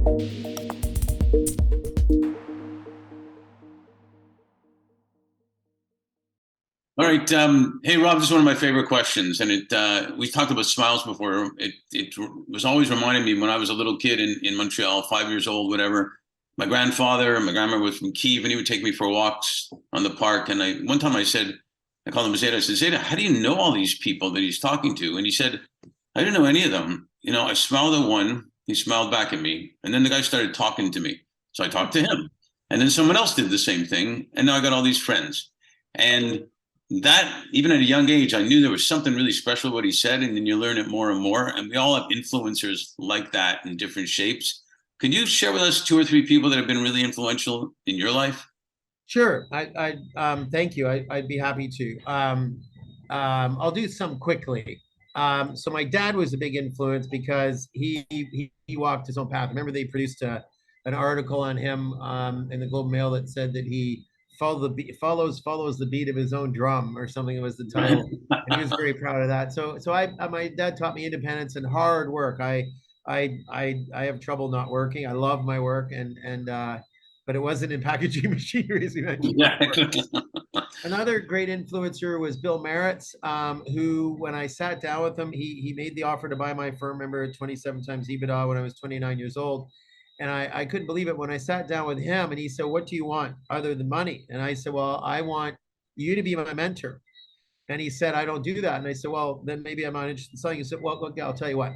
All right. Hey, Rob, this is one of my favorite questions. And we talked about smiles before. It was always reminding me when I was a little kid in Montreal, 5 years old, whatever. My grandfather and my grandmother was from Kiev, and he would take me for walks on the park. And one time I called him Zeta. I said, Zeta, how do you know all these people that he's talking to? And he said, I didn't know any of them. I smiled at one. He smiled back at me. And then the guy started talking to me. So I talked to him. And then someone else did the same thing. And now I got all these friends. And that, even at a young age, I knew there was something really special what he said, and then you learn it more and more. And we all have influencers like that in different shapes. Can you share with us two or three people that have been really influential in your life? Sure. Thank you. I'd be happy to. I'll do some quickly. So my dad was a big influence because he walked his own path. Remember, they produced an article on him in the Globe and Mail that said that he follows the beat of his own drum, or something was the title. And he was very proud of that. So my dad taught me independence and hard work. I have trouble not working. I love my work, but it wasn't in packaging machinery, as we mentioned. Yeah. Another great influencer was Bill Merritt's, who, when I sat down with him, he made the offer to buy my firm, remember, 27 times EBITDA when I was 29 years old. And I couldn't believe it when I sat down with him, and he said, what do you want other than money? And I said, well, I want you to be my mentor. And he said, I don't do that. And I said, well, then maybe I'm not interested in selling. He said, well, look, I'll tell you what.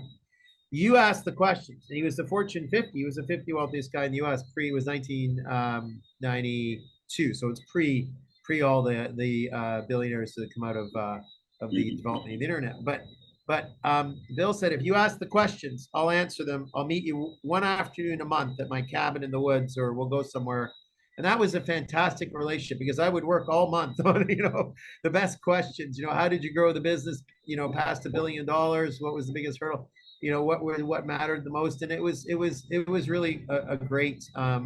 You ask the questions. And he was the Fortune 50. He was the 50 wealthiest guy in the U.S. It was 1992. So it's pre all the billionaires that come out of the development of the internet. But Bill said, if you ask the questions, I'll answer them. I'll meet you one afternoon a month at my cabin in the woods, or we'll go somewhere. And that was a fantastic relationship, because I would work all month on, the best questions. How did you grow the business, past $1 billion? What was the biggest hurdle? What mattered the most? And it was really a great a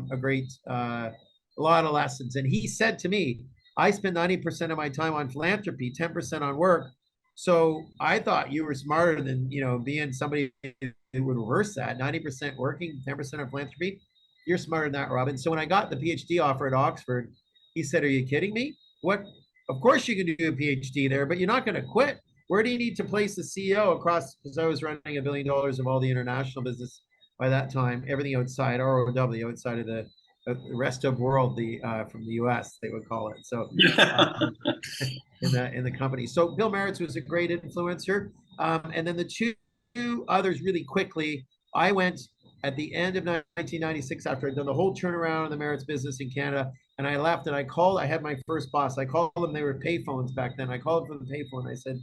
lot of lessons. And he said to me, I spend 90% of my time on philanthropy, 10% on work. So I thought you were smarter than, being somebody who would reverse that. 90% working, 10% on philanthropy. You're smarter than that, Robin. So when I got the PhD offer at Oxford, he said, are you kidding me? What? Of course you can do a PhD there, but you're not going to quit. Where do you need to place the CEO across? Because I was running $1 billion of all the international business by that time, everything outside ROW, outside of the rest of world, from the US, they would call it. So in the company. So Bill Merritt was a great influencer. And then the two others, really quickly, I went at the end of 1996, after I'd done the whole turnaround of the Merritt's business in Canada, and I left, and I had my first boss. I called them, they were payphones back then. I called from the payphone. I said,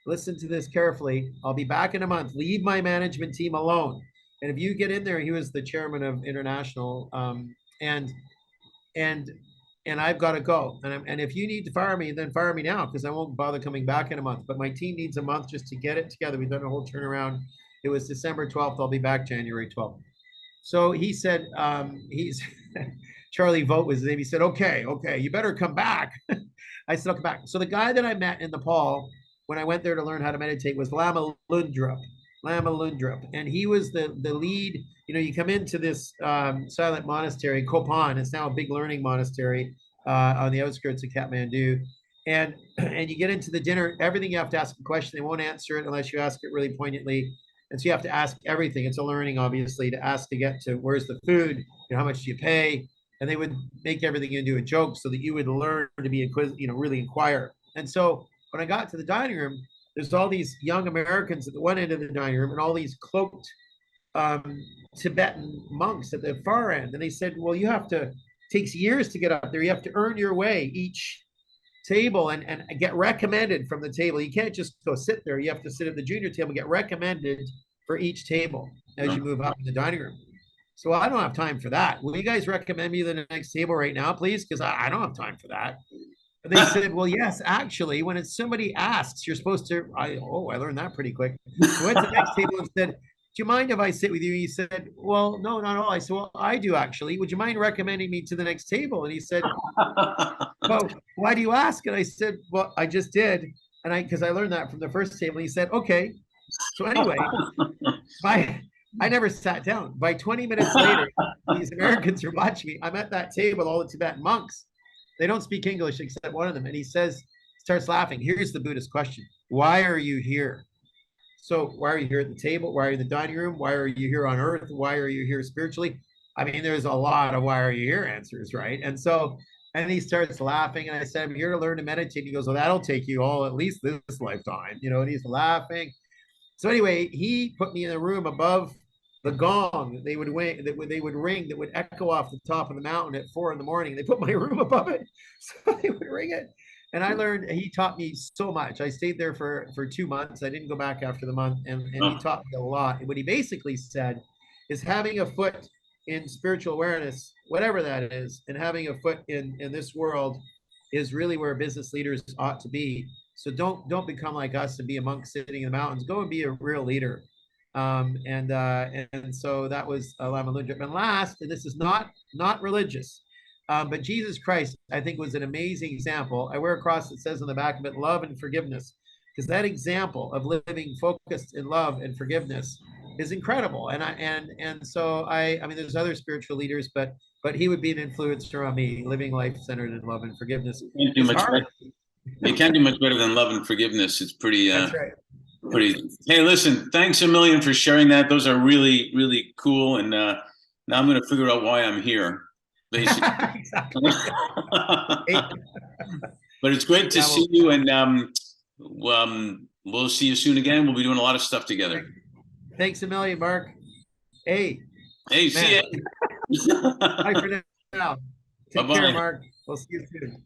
listen to this carefully. I'll be back in a month. Leave my management team alone. And if you get in there, he was the chairman of International, and I've got to go. And if you need to fire me, then fire me now, because I won't bother coming back in a month. But my team needs a month just to get it together. We've done a whole turnaround. It was December 12th. I'll be back January 12th. So he said, Charlie Vogt was his name. He said, okay, you better come back. I said, I'll come back. So the guy that I met in Nepal when I went there to learn how to meditate was Lama Lundrup. And he was the lead. You come into this silent monastery, Kopan. It's now a big learning monastery on the outskirts of Kathmandu. And you get into the dinner, everything you have to ask a question. They won't answer it unless you ask it really poignantly. And so you have to ask everything. It's a learning, obviously, to ask to get to where's the food, how much do you pay? And they would make everything into a joke so that you would learn to be really inquire. And so when I got to the dining room, there's all these young Americans at the one end of the dining room and all these cloaked Tibetan monks at the far end. And they said, well, takes years to get up there. You have to earn your way each table and get recommended from the table. You can't just go sit there. You have to sit at the junior table and get recommended for each table as you move up in the dining room. So I don't have time for that. Will you guys recommend me the next table right now, please? Because I don't have time for that. And they said, well, yes, actually, when somebody asks, you're supposed to, I learned that pretty quick. I went to the next table and said, do you mind if I sit with you? He said, well, no, not at all. I said, well, I do actually. Would you mind recommending me to the next table? And he said, well, why do you ask? And I said, well, I just did. And because I learned that from the first table. He said, okay. So anyway, I never sat down. By 20 minutes later, these Americans are watching me. I'm at that table with all the Tibetan monks. They don't speak English except one of them. And he says, starts laughing. Here's the Buddhist question. Why are you here? So why are you here at the table? Why are you in the dining room? Why are you here on earth? Why are you here spiritually? I mean, there's a lot of why are you here answers, right? And so, and he starts laughing. And I said, I'm here to learn to meditate. He goes, well, that'll take you all at least this lifetime, and he's laughing. So anyway, he put me in a room above the gong that they would ring, that would echo off the top of the mountain at 4 a.m. They put my room above it, so they would ring it. And I learned. He taught me so much. I stayed there for 2 months. I didn't go back after the month, and he taught me a lot. And what he basically said is having a foot in spiritual awareness, whatever that is, and having a foot in this world is really where business leaders ought to be. So don't become like us and be a monk sitting in the mountains. Go and be a real leader. And so that was Lama Lundrup. And last, and this is not religious, but Jesus Christ, I think, was an amazing example. I wear a cross that says on the back of it, love and forgiveness, because that example of living focused in love and forgiveness is incredible. And so I mean, there's other spiritual leaders, but he would be an influencer on me, living life centered in love and forgiveness. You can't do much better. You can't do much better than love and forgiveness. It's pretty. That's right. Pretty. Hey, listen, thanks a million for sharing that. Those are really, really cool. And now I'm going to figure out why I'm here, basically. Exactly. But it's great to see you, and we'll see you soon again. We'll be doing a lot of stuff together. Thanks a million, Mark. Hey, see ya. bye for now. Take Bye-bye. care, Mark. We'll see you soon.